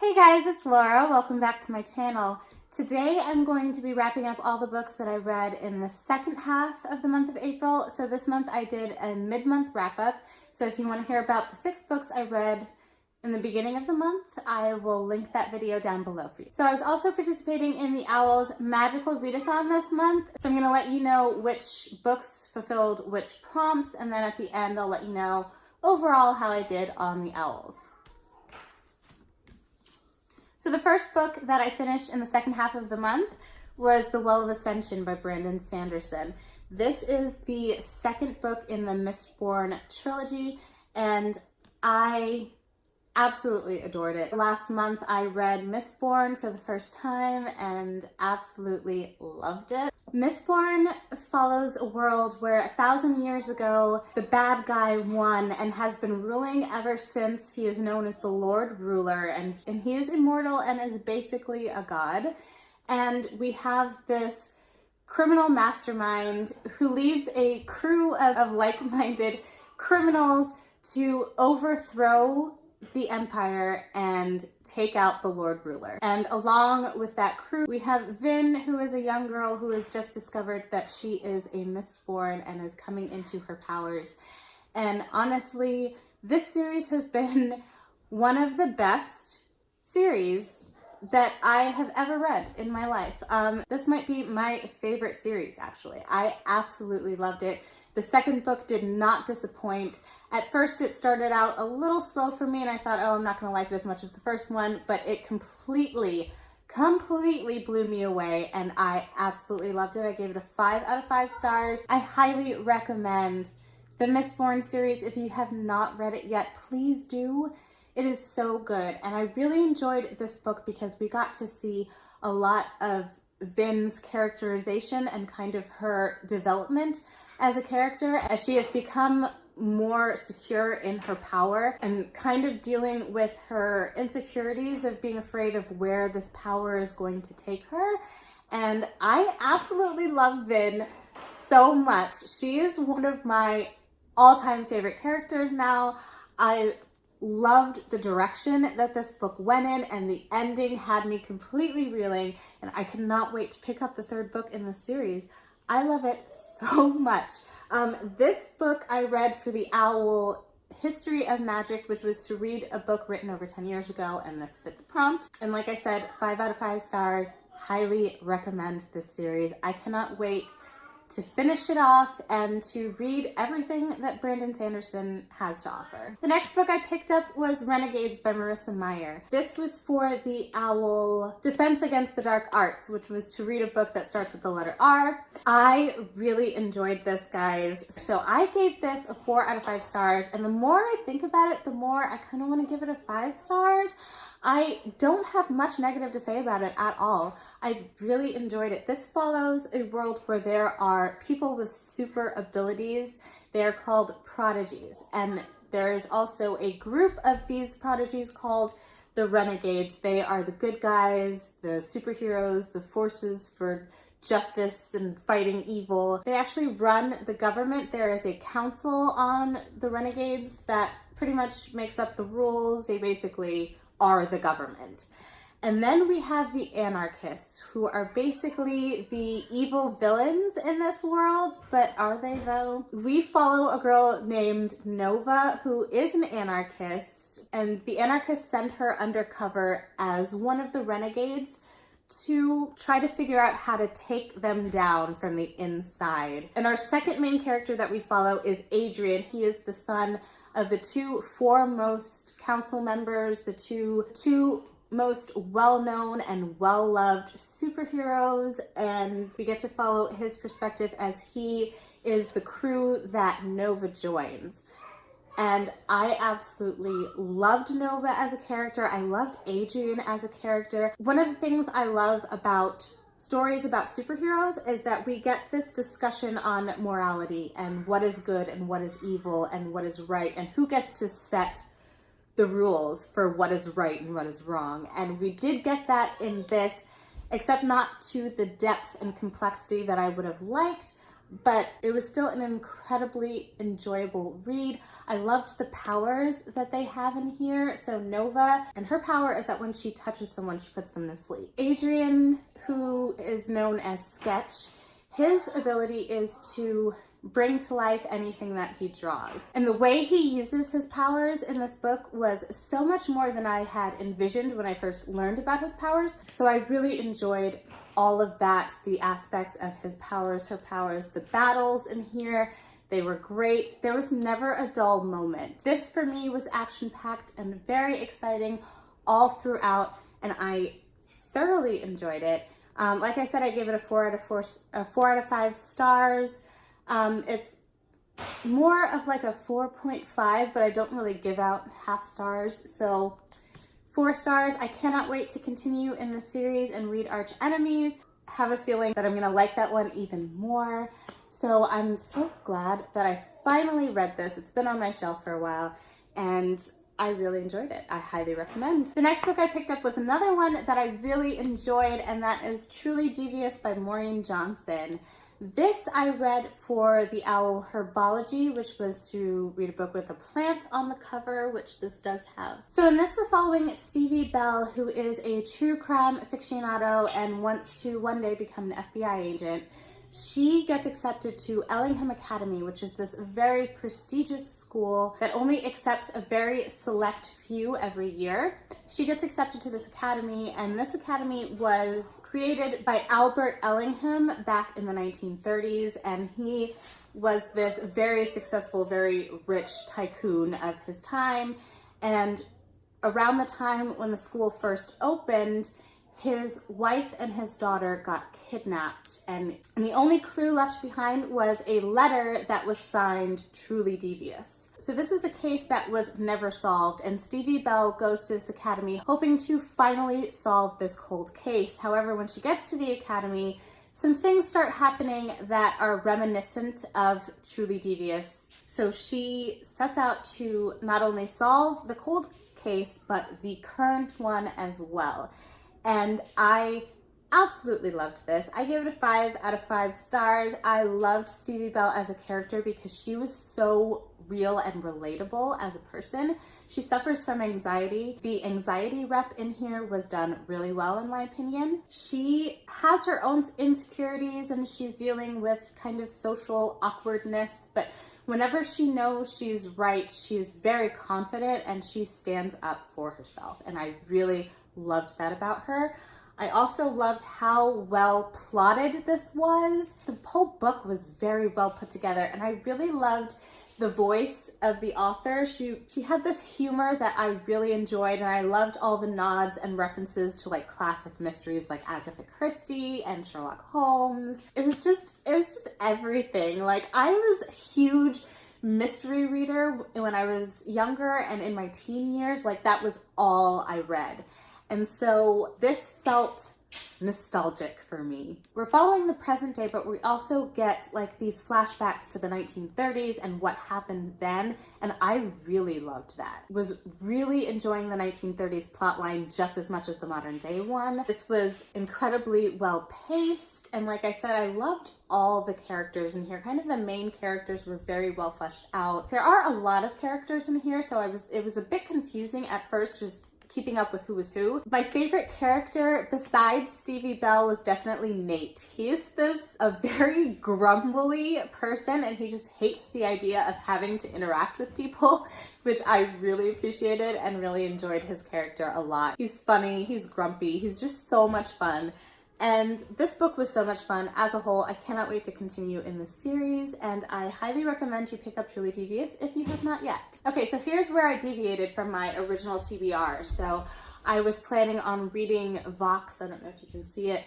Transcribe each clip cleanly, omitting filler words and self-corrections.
Hey guys, it's Laura. Welcome back to my channel. Today I'm going to be wrapping up all the books that I read in the second half of the month of April. So this month I did a mid-month wrap-up. So if you want to hear about the 6 books I read in the beginning of the month, I will link that video down below for you. So I was also participating in the Owl's Magical Readathon this month. So I'm going to let you know which books fulfilled which prompts, and then at the end I'll let you know overall how I did on the Owls. So the first book that I finished in the second half of the month was The Well of Ascension by Brandon Sanderson. This is the second book in the Mistborn trilogy, and I absolutely adored it. Last month I read Mistborn for the first time and absolutely loved it. Mistborn follows a world where 1,000 years ago the bad guy won and has been ruling ever since. He is known as the Lord Ruler, and he is immortal and is basically a god. And we have this criminal mastermind who leads a crew of like-minded criminals to overthrow the Empire and take out the Lord Ruler. And along with that crew, we have Vin, who is a young girl who has just discovered that she is a Mistborn and is coming into her powers. And honestly, this series has been one of the best series that I have ever read in my life. This might be my favorite series, actually. I absolutely loved it. The second book did not disappoint. At first it started out a little slow for me and I thought, oh, I'm not gonna like it as much as the first one, but it completely blew me away and I absolutely loved it. I gave it a 5 out of 5 stars. I highly recommend the Mistborn series. If you have not read it yet, please do. It is so good, and I really enjoyed this book because we got to see a lot of Vin's characterization and kind of her development as a character as she has become more secure in her power and kind of dealing with her insecurities of being afraid of where this power is going to take her. And I absolutely love Vin so much. She is one of my all-time favorite characters now. I loved the direction that this book went in, and the ending had me completely reeling, and I cannot wait to pick up the third book in the series. I love it so much. This book I read for the Owl History of Magic, which was to read a book written over 10 years ago, and this fit the prompt. And like I said, 5 out of 5 stars. Highly recommend this series. I cannot wait to finish it off and to read everything that Brandon Sanderson has to offer. The next book I picked up was Renegades by Marissa Meyer. This was for the Owl Defense Against the Dark Arts, which was to read a book that starts with the letter R. I really enjoyed this, guys. So I gave this a 4 out of 5 stars, and the more I think about it, the more I kind of want to give it a 5 stars. I don't have much negative to say about it at all. I really enjoyed it. This follows a world where there are people with super abilities. They are called prodigies. And there's also a group of these prodigies called the Renegades. They are the good guys, the superheroes, the forces for justice and fighting evil. They actually run the government. There is a council on the Renegades that pretty much makes up the rules. They basically are the government. And then we have the anarchists, who are basically the evil villains in this world, but are they though? We follow a girl named Nova who is an anarchist, and the anarchists send her undercover as one of the renegades to try to figure out how to take them down from the inside. And our second main character that we follow is Adrian. He is the son of the 2 foremost council members, the two most well-known and well-loved superheroes, and we get to follow his perspective as he is the crew that Nova joins. And I absolutely loved Nova as a character. I loved Adrian as a character. One of the things I love about stories about superheroes is that we get this discussion on morality and what is good and what is evil and what is right and who gets to set the rules for what is right and what is wrong. And we did get that in this, except not to the depth and complexity that I would have liked, but it was still an incredibly enjoyable read. I loved the powers that they have in here. So Nova, and her power is that when she touches someone, she puts them to sleep. Adrian, who is known as Sketch, his ability is to bring to life anything that he draws. And the way he uses his powers in this book was so much more than I had envisioned when I first learned about his powers. So I really enjoyed all of that, the aspects of his powers, her powers, the battles in here. They were great. There was never a dull moment. This for me was action-packed and very exciting all throughout, and I thoroughly enjoyed it. Like I said, I gave it a 4 out of 5 stars. It's more of like a 4.5, but I don't really give out half stars. So 4 stars. I cannot wait to continue in the series and read Arch Enemies. I have a feeling that I'm gonna like that one even more. So I'm so glad that I finally read this. It's been on my shelf for a while, and I really enjoyed it. I highly recommend. The next book I picked up was another one that I really enjoyed, and that is Truly Devious by Maureen Johnson. This I read for the Owl Herbology, which was to read a book with a plant on the cover, which this does have. So in this, we're following Stevie Bell, who is a true crime aficionado and wants to one day become an FBI agent. She gets accepted to Ellingham Academy, which is this very prestigious school that only accepts a very select few every year. She gets accepted to this academy, and this academy was created by Albert Ellingham back in the 1930s, and he was this very successful, very rich tycoon of his time. And around the time when the school first opened, his wife and his daughter got kidnapped, and the only clue left behind was a letter that was signed Truly Devious. So this is a case that was never solved, and Stevie Bell goes to this academy hoping to finally solve this cold case. However, when she gets to the academy, some things start happening that are reminiscent of Truly Devious. So she sets out to not only solve the cold case, but the current one as well. And I absolutely loved this. I gave it a 5 out of 5 stars. I loved Stevie Bell as a character because she was so real and relatable as a person. She suffers from anxiety. The anxiety rep in here was done really well, in my opinion. She has her own insecurities and she's dealing with kind of social awkwardness, but whenever she knows she's right, she's very confident and she stands up for herself. And I really loved that about her. I also loved how well plotted this was. The whole book was very well put together, and I really loved the voice of the author. She had this humor that I really enjoyed, and I loved all the nods and references to like classic mysteries like Agatha Christie and Sherlock Holmes. It was just everything. Like, I was a huge mystery reader when I was younger and in my teen years. Like, that was all I read. And so this felt nostalgic for me. We're following the present day, but we also get like these flashbacks to the 1930s and what happened then, and I really loved that. Was really enjoying the 1930s plotline just as much as the modern day one. This was incredibly well paced, and like I said, I loved all the characters in here. Kind of the main characters were very well fleshed out. There are a lot of characters in here, so it was a bit confusing at first, just keeping up with who was who. My favorite character besides Stevie Bell was definitely Nate. He's a very grumbly person, and he just hates the idea of having to interact with people, which I really appreciated and really enjoyed his character a lot. He's funny, he's grumpy, he's just so much fun. And this book was so much fun as a whole. I cannot wait to continue in this series, and I highly recommend you pick up Truly Devious if you have not yet. Okay, so here's where I deviated from my original TBR. So I was planning on reading Vox, I don't know if you can see it,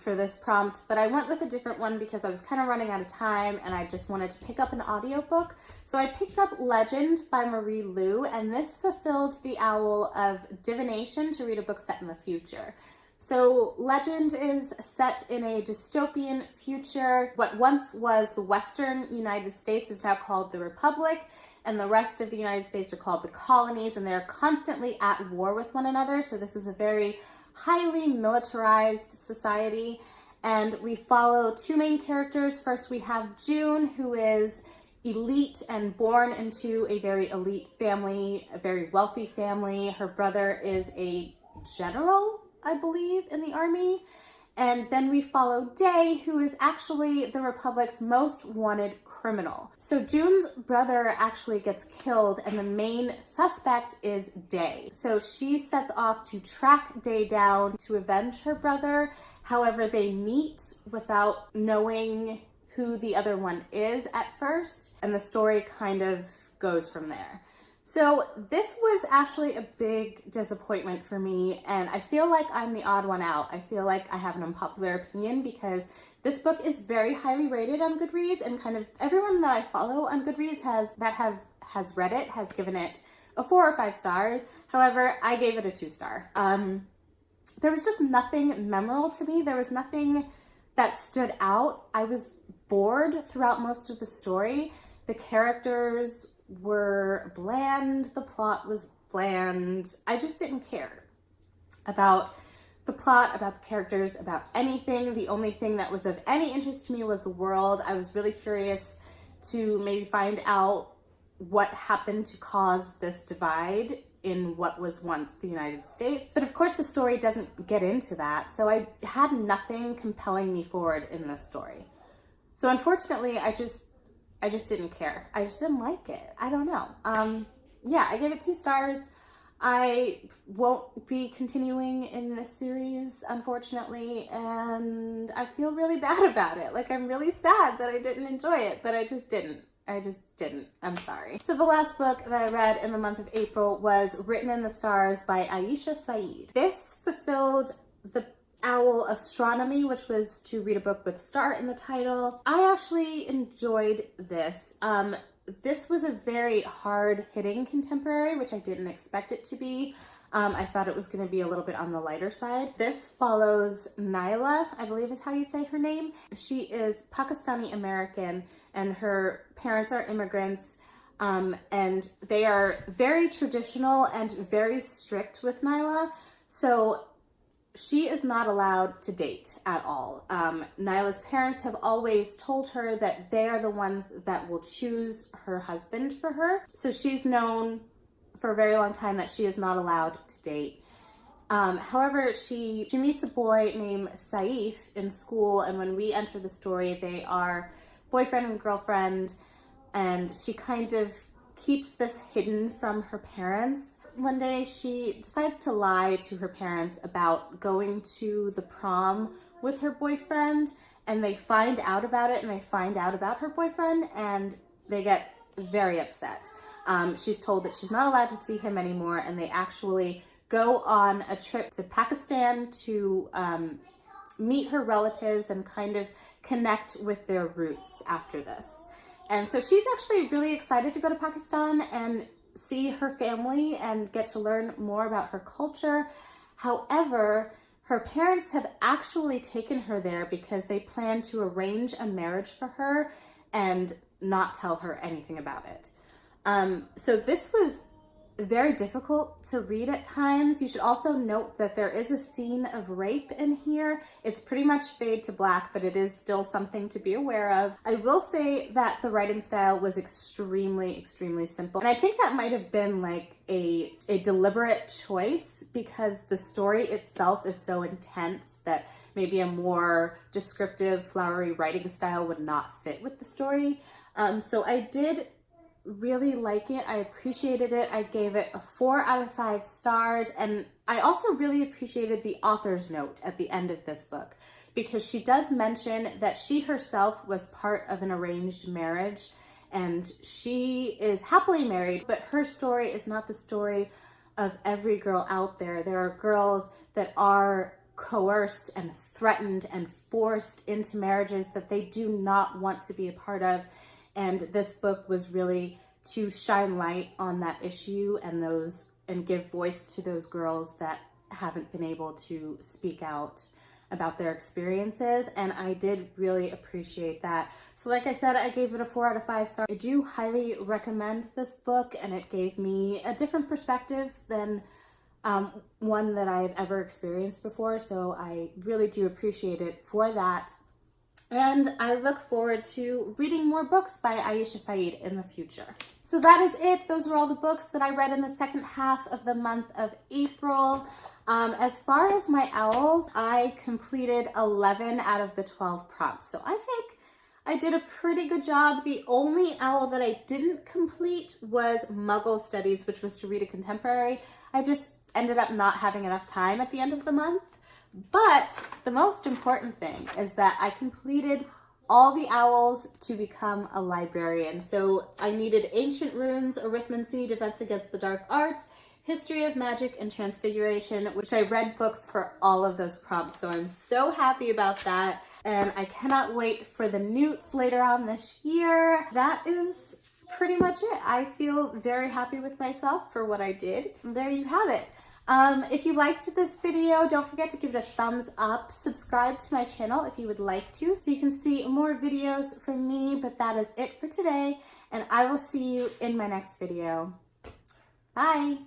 for this prompt, but I went with a different one because I was kind of running out of time and I just wanted to pick up an audiobook. So I picked up Legend by Marie Lu, and this fulfilled the owl of divination to read a book set in the future. So Legend is set in a dystopian future. What once was the Western United States is now called the Republic, and the rest of the United States are called the colonies, and they're constantly at war with one another. So this is a very highly militarized society. And we follow two main characters. First, we have June, who is elite and born into a very elite family, a very wealthy family. Her brother is a general, I believe, in the army. And then we follow Day, who is actually the Republic's most wanted criminal. So June's brother actually gets killed, and the main suspect is Day. So she sets off to track Day down to avenge her brother. However, they meet without knowing who the other one is at first, and the story kind of goes from there. So this was actually a big disappointment for me, and I feel like I'm the odd one out. I feel like I have an unpopular opinion because this book is very highly rated on Goodreads, and kind of everyone that I follow on Goodreads has read it has given it a 4 or 5 stars. However, I gave it a 2-star. There was just nothing memorable to me. There was nothing that stood out. I was bored throughout most of the story. The characters were bland, the plot was bland. I just didn't care about the plot, about the characters, about anything. The only thing that was of any interest to me was the world. I was really curious to maybe find out what happened to cause this divide in what was once the United States. But of course the story doesn't get into that, so I had nothing compelling me forward in this story. So unfortunately, I just didn't care. I just didn't like it. I don't know. Yeah, I gave it 2 stars. I won't be continuing in this series, unfortunately, and I feel really bad about it. Like, I'm really sad that I didn't enjoy it, but I just didn't. I'm sorry. So the last book that I read in the month of April was Written in the Stars by Aisha Saeed. This fulfilled the OWL astronomy, which was to read a book with star in the title. I actually enjoyed this. This was a very hard-hitting contemporary, which I didn't expect it to be. I thought it was going to be a little bit on the lighter side. This follows Naila, I believe is how you say her name. She is Pakistani American, and her parents are immigrants, and they are very traditional and very strict with Naila. So she is not allowed to date at all. Naila's parents have always told her that they are the ones that will choose her husband for her. So she's known for a very long time that she is not allowed to date. However, she meets a boy named Saif in school, and when we enter the story, they are boyfriend and girlfriend, and she kind of keeps this hidden from her parents. One day she decides to lie to her parents about going to the prom with her boyfriend, and they find out about it, and they find out about her boyfriend, and they get very upset. She's told that she's not allowed to see him anymore, and they actually go on a trip to Pakistan to meet her relatives and kind of connect with their roots after this. And so she's actually really excited to go to Pakistan and see her family and get to learn more about her culture. However, her parents have actually taken her there because they plan to arrange a marriage for her and not tell her anything about it. So this was very difficult to read at times. You should also note that there is a scene of rape in here. It's pretty much fade to black, but it is still something to be aware of. I will say that the writing style was extremely, extremely simple. And I think that might have been like a deliberate choice because the story itself is so intense that maybe a more descriptive, flowery writing style would not fit with the story. So I did really like it. I appreciated it. I gave it a 4 out of 5 stars, and I also really appreciated the author's note at the end of this book because she does mention that she herself was part of an arranged marriage and she is happily married, but her story is not the story of every girl out there. There are girls that are coerced and threatened and forced into marriages that they do not want to be a part of. And this book was really to shine light on that issue and give voice to those girls that haven't been able to speak out about their experiences. And I did really appreciate that. So like I said, I gave it a 4 out of 5 stars. I do highly recommend this book, and it gave me a different perspective than one that I've ever experienced before, so I really do appreciate it for that. And I look forward to reading more books by Aisha Saeed in the future. So that is it. Those were all the books that I read in the second half of the month of April. As far as my owls, I completed 11 out of the 12 prompts. So I think I did a pretty good job. The only owl that I didn't complete was Muggle Studies, which was to read a contemporary. I just ended up not having enough time at the end of the month. But the most important thing is that I completed all the owls to become a librarian. So I needed Ancient Runes, Arithmancy, Defense Against the Dark Arts, History of Magic, and Transfiguration, which I read books for all of those prompts. So I'm so happy about that. And I cannot wait for the newts later on this year. That is pretty much it. I feel very happy with myself for what I did. And there you have it. If you liked this video, don't forget to give it a thumbs up. Subscribe to my channel if you would like to, so you can see more videos from me. But that is it for today, and I will see you in my next video. Bye!